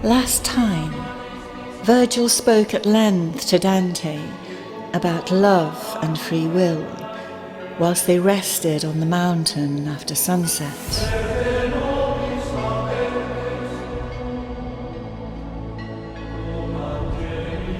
Last time, Virgil spoke at length to Dante about love and free will, whilst they rested on the mountain after sunset.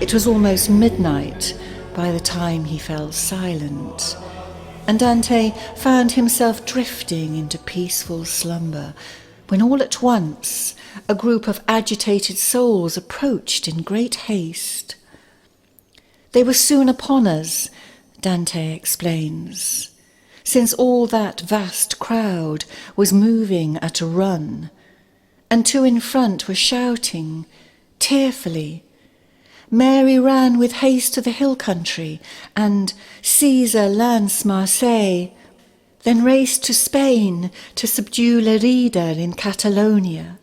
It was almost midnight by the time he fell silent, and Dante found himself drifting into peaceful slumber, when all at once a group of agitated souls approached in great haste. They were soon upon us, Dante explains, since all that vast crowd was moving at a run, and two in front were shouting tearfully, "Mary ran with haste to the hill country, and Caesar lance Marseille, then raced to Spain to subdue Lerida in Catalonia."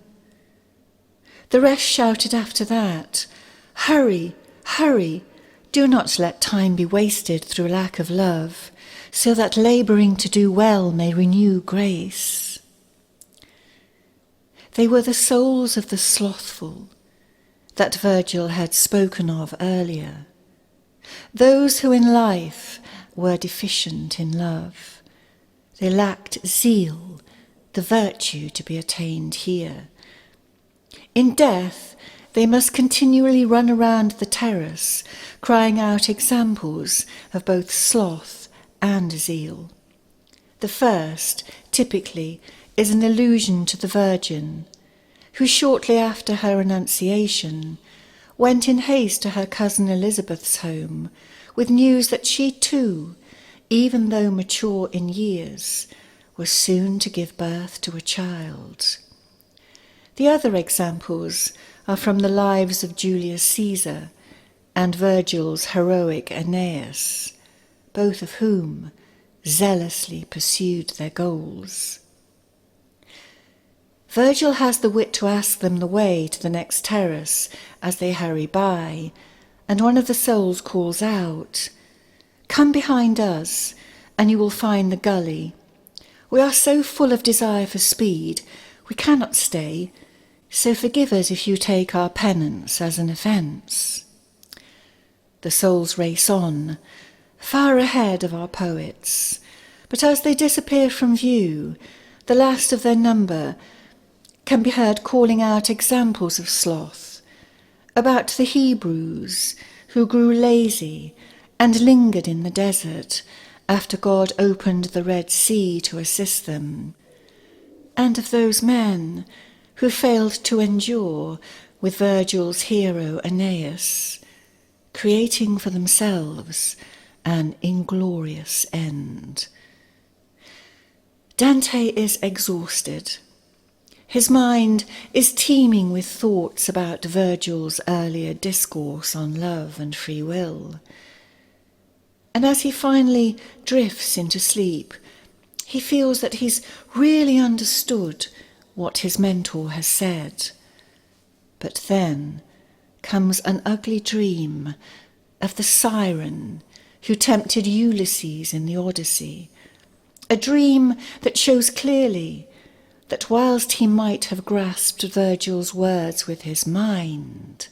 The rest shouted after that, "Hurry, hurry, do not let time be wasted through lack of love, so that labouring to do well may renew grace." They were the souls of the slothful that Virgil had spoken of earlier, those who in life were deficient in love. They lacked zeal, the virtue to be attained here. In death, they must continually run around the terrace, crying out examples of both sloth and zeal. The first, typically, is an allusion to the Virgin, who shortly after her renunciation went in haste to her cousin Elizabeth's home with news that she too, even though mature in years, was soon to give birth to a child. The other examples are from the lives of Julius Caesar and Virgil's heroic Aeneas, both of whom zealously pursued their goals. Virgil has the wit to ask them the way to the next terrace as they hurry by, and one of the souls calls out, "Come behind us, and you will find the gully. We are so full of desire for speed, we cannot stay, so forgive us if you take our penance as an offence." The souls race on, far ahead of our poets, but as they disappear from view, the last of their number can be heard calling out examples of sloth, about the Hebrews who grew lazy and lingered in the desert after God opened the Red Sea to assist them, and of those men who failed to endure with Virgil's hero Aeneas, creating for themselves an inglorious end. Dante is exhausted. His mind is teeming with thoughts about Virgil's earlier discourse on love and free will. And as he finally drifts into sleep, he feels that he's really understood what his mentor has said. But then comes an ugly dream of the siren who tempted Ulysses in the Odyssey, a dream that shows clearly that whilst he might have grasped Virgil's words with his mind,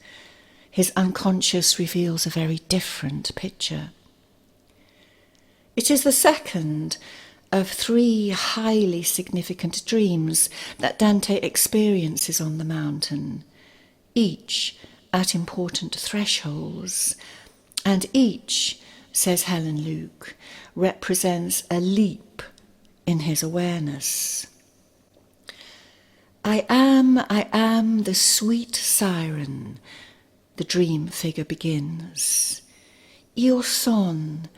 his unconscious reveals a very different picture. It is the second of three highly significant dreams that Dante experiences on the mountain, each at important thresholds, and each, says Helen Luke, represents a leap in his awareness. I am the sweet siren, the dream figure begins. Io son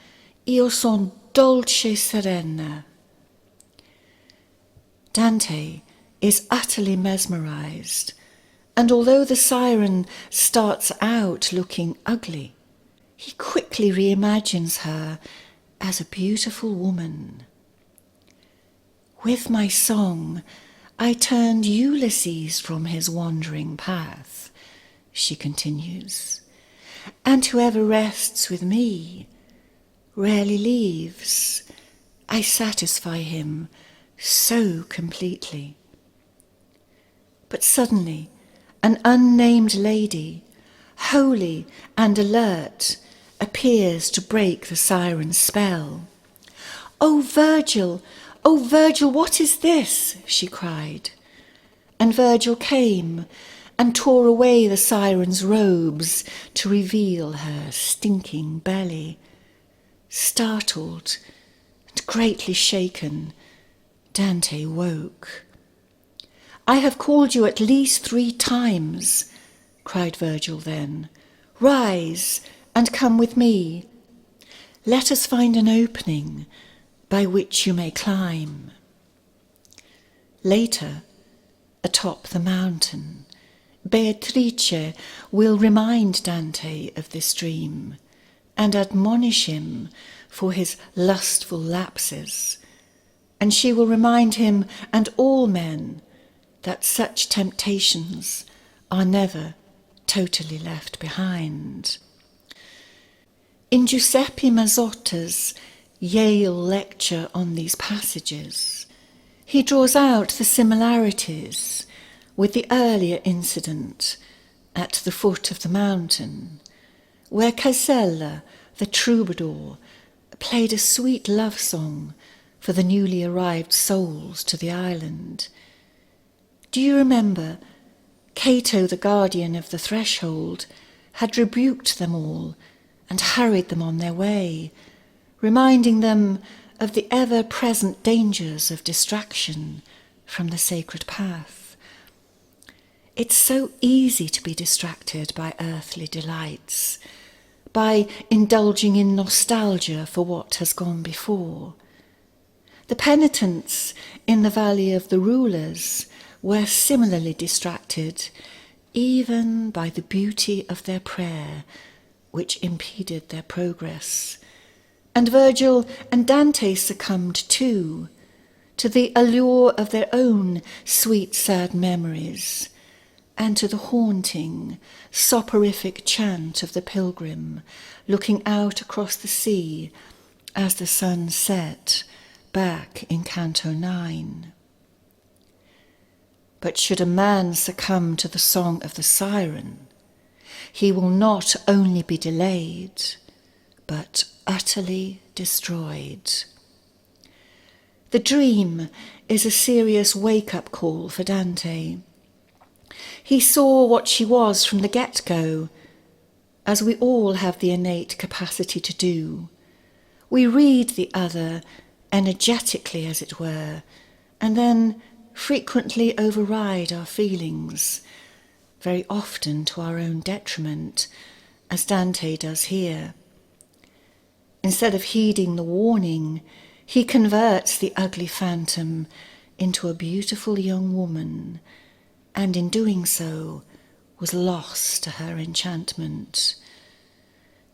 dolce serena. Dante is utterly mesmerized, and although the siren starts out looking ugly, he quickly reimagines her as a beautiful woman. With my song, I turned Ulysses from his wandering path, she continues, and whoever rests with me rarely leaves. I satisfy him so completely. But suddenly, an unnamed lady, holy and alert, appears to break the siren's spell. Oh, Virgil, what is this?" she cried. And Virgil came and tore away the siren's robes to reveal her stinking belly. Startled and greatly shaken, Dante woke. "I have called you at least 3 times," cried Virgil then. "Rise and come with me. Let us find an opening by which you may climb." Later, atop the mountain, Beatrice will remind Dante of this dream and admonish him for his lustful lapses, and she will remind him and all men that such temptations are never totally left behind. In Giuseppe Mazzotta's Yale lecture on these passages, he draws out the similarities with the earlier incident at the foot of the mountain, where Casella, the troubadour, played a sweet love song for the newly arrived souls to the island. Do you remember, Cato, the guardian of the threshold, had rebuked them all and hurried them on their way, reminding them of the ever-present dangers of distraction from the sacred path. It's so easy to be distracted by earthly delights, by indulging in nostalgia for what has gone before. The penitents in the Valley of the Rulers were similarly distracted, even by the beauty of their prayer, which impeded their progress. And Virgil and Dante succumbed too, to the allure of their own sweet, sad memories, and to the haunting, soporific chant of the pilgrim, looking out across the sea as the sun set back in Canto 9. But should a man succumb to the song of the siren, he will not only be delayed, but utterly destroyed. The dream is a serious wake-up call for Dante. He saw what she was from the get-go, as we all have the innate capacity to do. We read the other energetically, as it were, and then frequently override our feelings, very often to our own detriment, as Dante does here. Instead of heeding the warning, he converts the ugly phantom into a beautiful young woman, and in doing so was lost to her enchantment.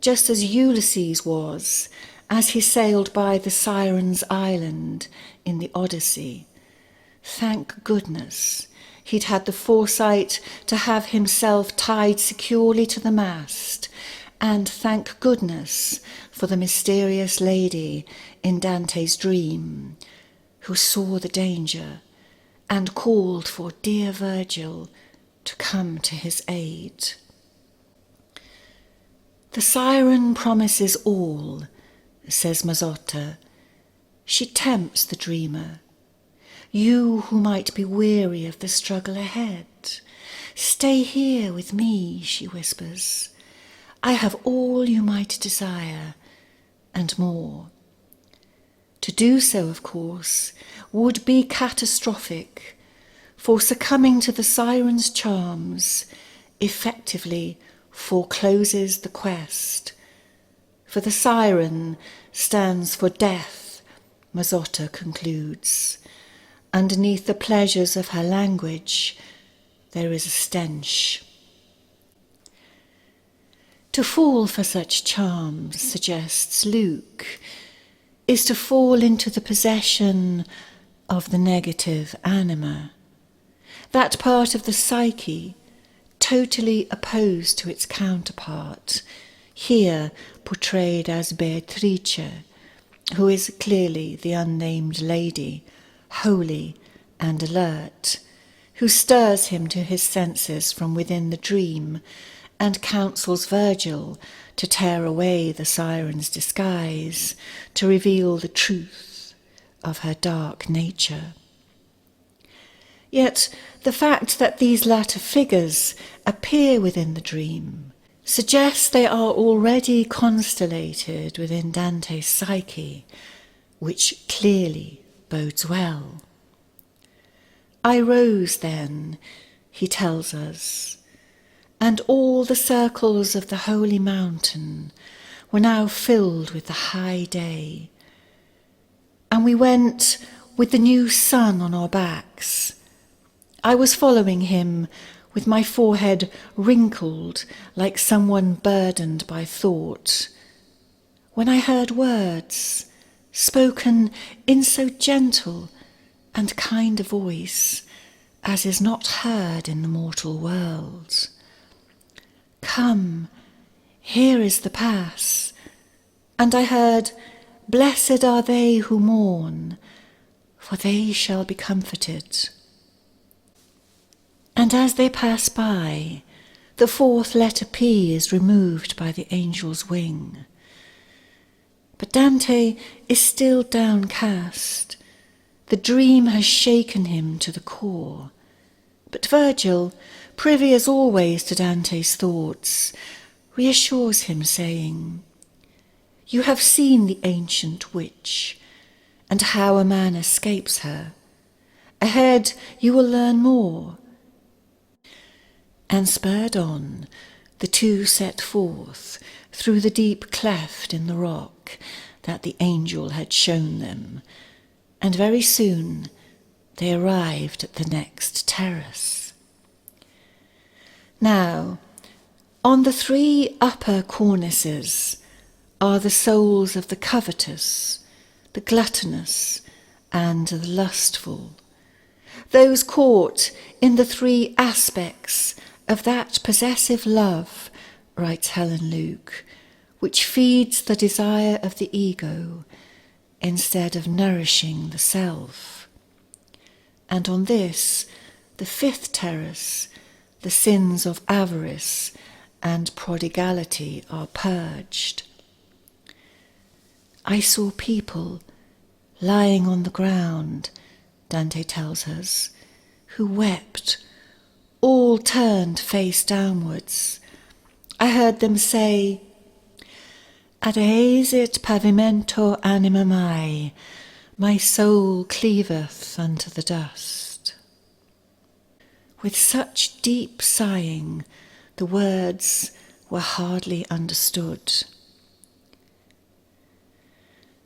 Just as Ulysses was, as he sailed by the Siren's island in the Odyssey. Thank goodness he'd had the foresight to have himself tied securely to the mast, and thank goodness for the mysterious lady in Dante's dream, who saw the danger and called for dear Virgil to come to his aid. The siren promises all, says Mazzotta. She tempts the dreamer. You who might be weary of the struggle ahead, stay here with me, she whispers. I have all you might desire, and more. To do so, of course, would be catastrophic, for succumbing to the siren's charms effectively forecloses the quest. For the siren stands for death, Mazzotta concludes. Underneath the pleasures of her language, there is a stench. To fall for such charms, suggests Luke, is to fall into the possession of the negative anima, that part of the psyche totally opposed to its counterpart, here portrayed as Beatrice, who is clearly the unnamed lady, holy and alert, who stirs him to his senses from within the dream and counsels Virgil to tear away the siren's disguise, to reveal the truth of her dark nature. Yet the fact that these latter figures appear within the dream suggests they are already constellated within Dante's psyche, which clearly bodes well. I rose then, he tells us, and all the circles of the holy mountain were now filled with the high day, and we went with the new sun on our backs. I was following him with my forehead wrinkled like someone burdened by thought, when I heard words spoken in so gentle and kind a voice as is not heard in the mortal world. Come, here is the pass. And I heard, Blessed are they who mourn, for they shall be comforted. And as they pass by, the fourth letter P is removed by the angel's wing. But Dante is still downcast. The dream has shaken him to the core. But Virgil, privy as always to Dante's thoughts, reassures him, saying, You have seen the ancient witch, and how a man escapes her. Ahead you will learn more. And spurred on, the two set forth through the deep cleft in the rock that the angel had shown them, and very soon they arrived at the next terrace. Now, on the three upper cornices are the souls of the covetous, the gluttonous, and the lustful, those caught in the three aspects of that possessive love, writes Helen Luke, which feeds the desire of the ego instead of nourishing the self. And on this, the fifth terrace, the sins of avarice and prodigality are purged. I saw people lying on the ground, Dante tells us, who wept, all turned face downwards. I heard them say, Adhaesit pavimento anima mai, my soul cleaveth unto the dust. With such deep sighing, the words were hardly understood.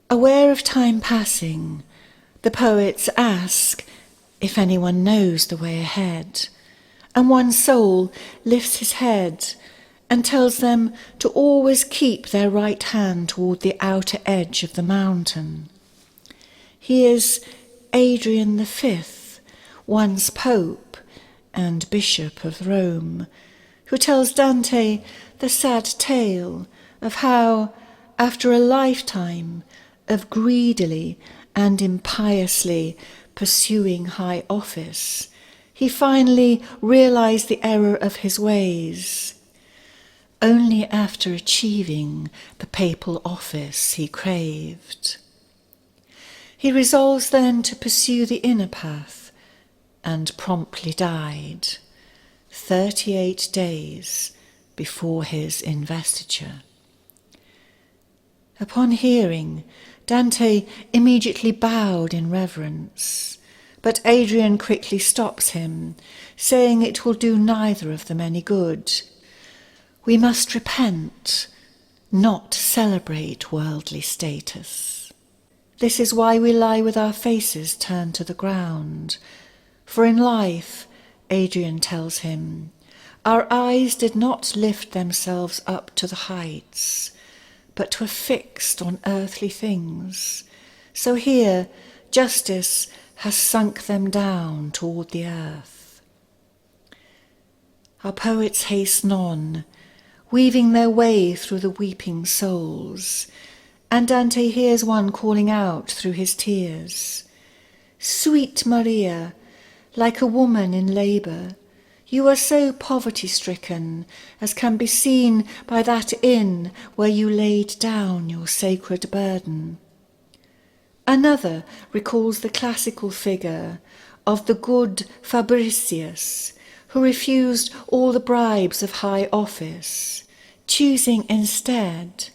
Aware of time passing, the poets ask if anyone knows the way ahead, and one soul lifts his head and tells them to always keep their right hand toward the outer edge of the mountain. He is Adrian V, once Pope and Bishop of Rome, who tells Dante the sad tale of how, after a lifetime of greedily and impiously pursuing high office, he finally realized the error of his ways. Only after achieving the papal office he craved. He resolves then to pursue the inner path and promptly died 38 days before his investiture. Upon hearing, Dante immediately bowed in reverence, but Adrian quickly stops him, saying it will do neither of them any good. We must repent, not celebrate worldly status. This is why we lie with our faces turned to the ground. For in life, Adrian tells him, our eyes did not lift themselves up to the heights, but were fixed on earthly things. So here, justice has sunk them down toward the earth. Our poets hasten on, weaving their way through the weeping souls, and Dante hears one calling out through his tears, Sweet Maria, Like a woman in labour, you are so poverty-stricken as can be seen by that inn where you laid down your sacred burden. Another recalls the classical figure of the good Fabricius, who refused all the bribes of high office, choosing instead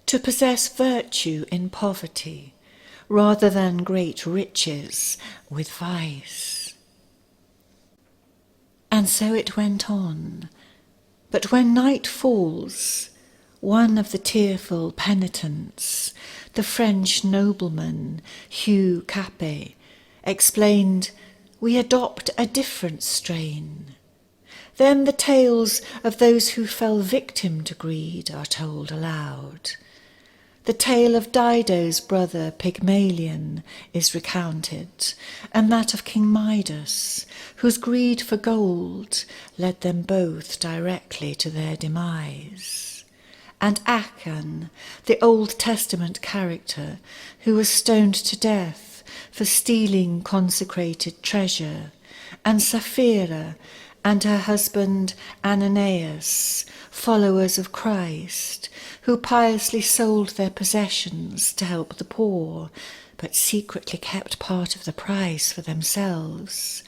to possess virtue in poverty rather than great riches with vice. And so it went on. But when night falls, one of the tearful penitents, the French nobleman Hugh Capet, explained, "We adopt a different strain." Then the tales of those who fell victim to greed are told aloud. The tale of Dido's brother Pygmalion is recounted, and that of King Midas, whose greed for gold led them both directly to their demise. And Achan, the Old Testament character, who was stoned to death for stealing consecrated treasure, and Sapphira and her husband Ananias, followers of Christ, who piously sold their possessions to help the poor, but secretly kept part of the price for themselves,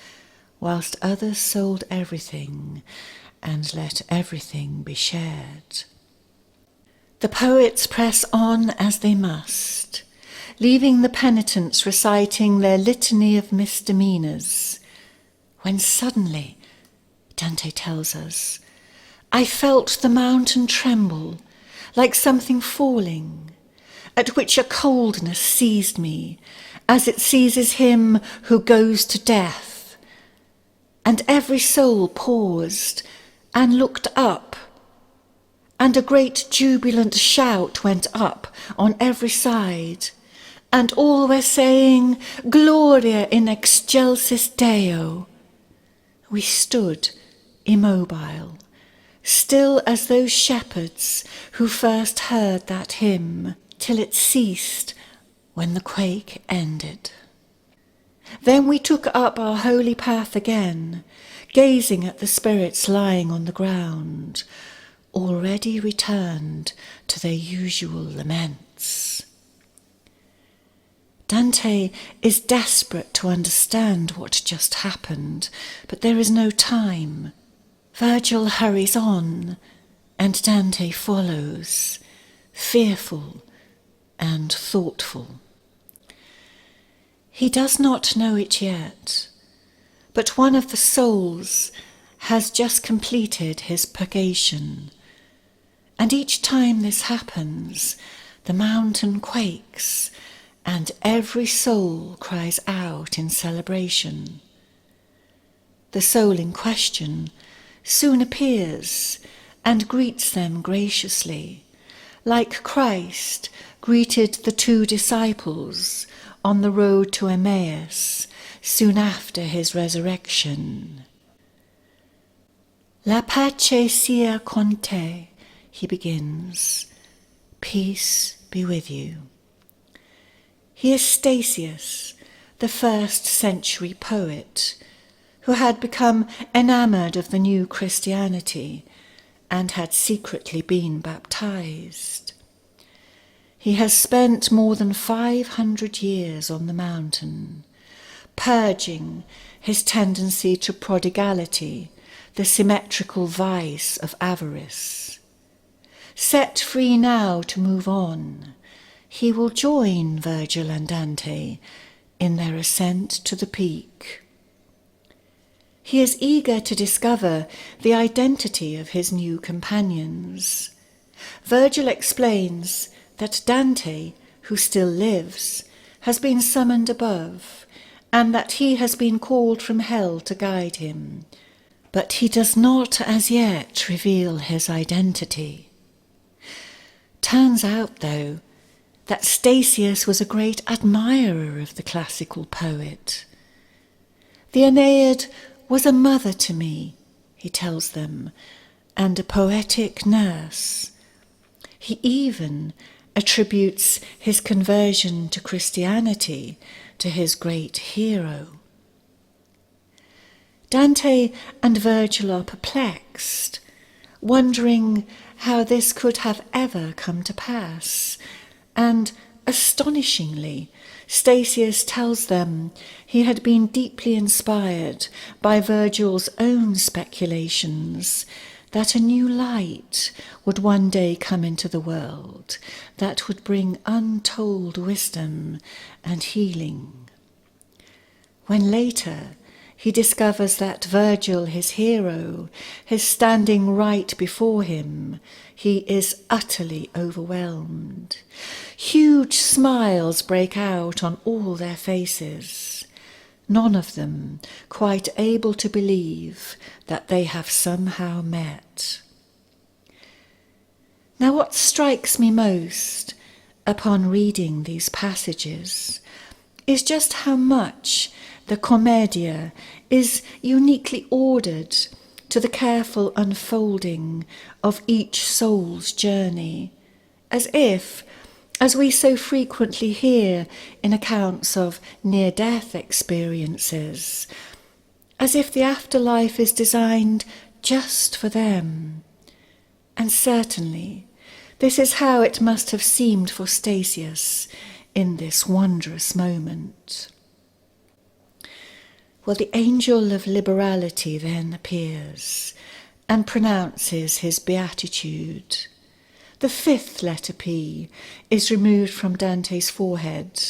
whilst others sold everything and let everything be shared. The poets press on as they must, leaving the penitents reciting their litany of misdemeanours, when suddenly, Dante tells us, I felt the mountain tremble like something falling, at which a coldness seized me, as it seizes him who goes to death. And every soul paused and looked up, and a great jubilant shout went up on every side, and all were saying, Gloria in excelsis Deo. We stood immobile, still as those shepherds who first heard that hymn, till it ceased when the quake ended. Then we took up our holy path again, gazing at the spirits lying on the ground, already returned to their usual laments. Dante is desperate to understand what just happened, but there is no time. Virgil hurries on, and Dante follows, fearful and thoughtful. He does not know it yet, but one of the souls has just completed his purgation, and each time this happens, the mountain quakes, and every soul cries out in celebration. The soul in question soon appears and greets them graciously, like Christ greeted the 2 disciples on the road to Emmaus soon after his resurrection. La pace sia con te, he begins. Peace be with you. He is Statius, the 1st century poet, who had become enamoured of the new Christianity and had secretly been baptized. He has spent more than 500 years on the mountain, purging his tendency to prodigality, the symmetrical vice of avarice. Set free now to move on, he will join Virgil and Dante in their ascent to the peak. He is eager to discover the identity of his new companions. Virgil explains that Dante, who still lives, has been summoned above, and that he has been called from hell to guide him, but he does not as yet reveal his identity. Turns out, though, that Statius was a great admirer of the classical poet. The Aeneid was a mother to me, he tells them, and a poetic nurse. He even attributes his conversion to Christianity to his great hero. Dante and Virgil are perplexed, wondering how this could have ever come to pass, and astonishingly, Statius tells them he had been deeply inspired by Virgil's own speculations that a new light would one day come into the world that would bring untold wisdom and healing. When later he discovers that Virgil, his hero, is standing right before him, he is utterly overwhelmed. Huge smiles break out on all their faces, none of them quite able to believe that they have somehow met. Now, what strikes me most upon reading these passages is just how much the Commedia is uniquely ordered to the careful unfolding of each soul's journey, as if, as we so frequently hear in accounts of near-death experiences, as if the afterlife is designed just for them. And certainly, this is how it must have seemed for Statius in this wondrous moment. Well, the angel of liberality then appears and pronounces his beatitude. The fifth letter P is removed from Dante's forehead,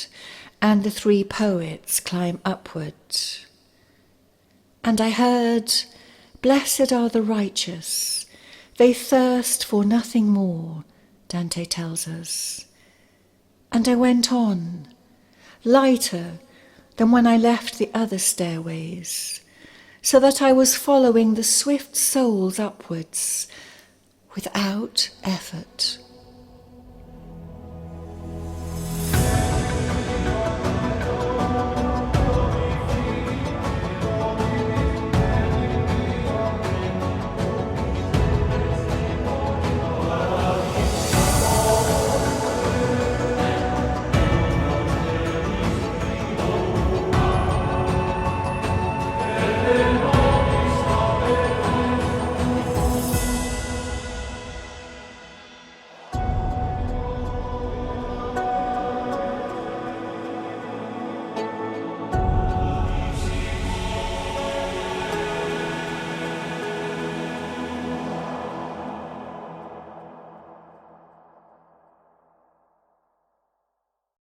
and the three poets climb upward. And I heard, "Blessed are the righteous, they thirst for nothing more," Dante tells us. And I went on, lighter than when I left the other stairways, so that I was following the swift souls upwards without effort.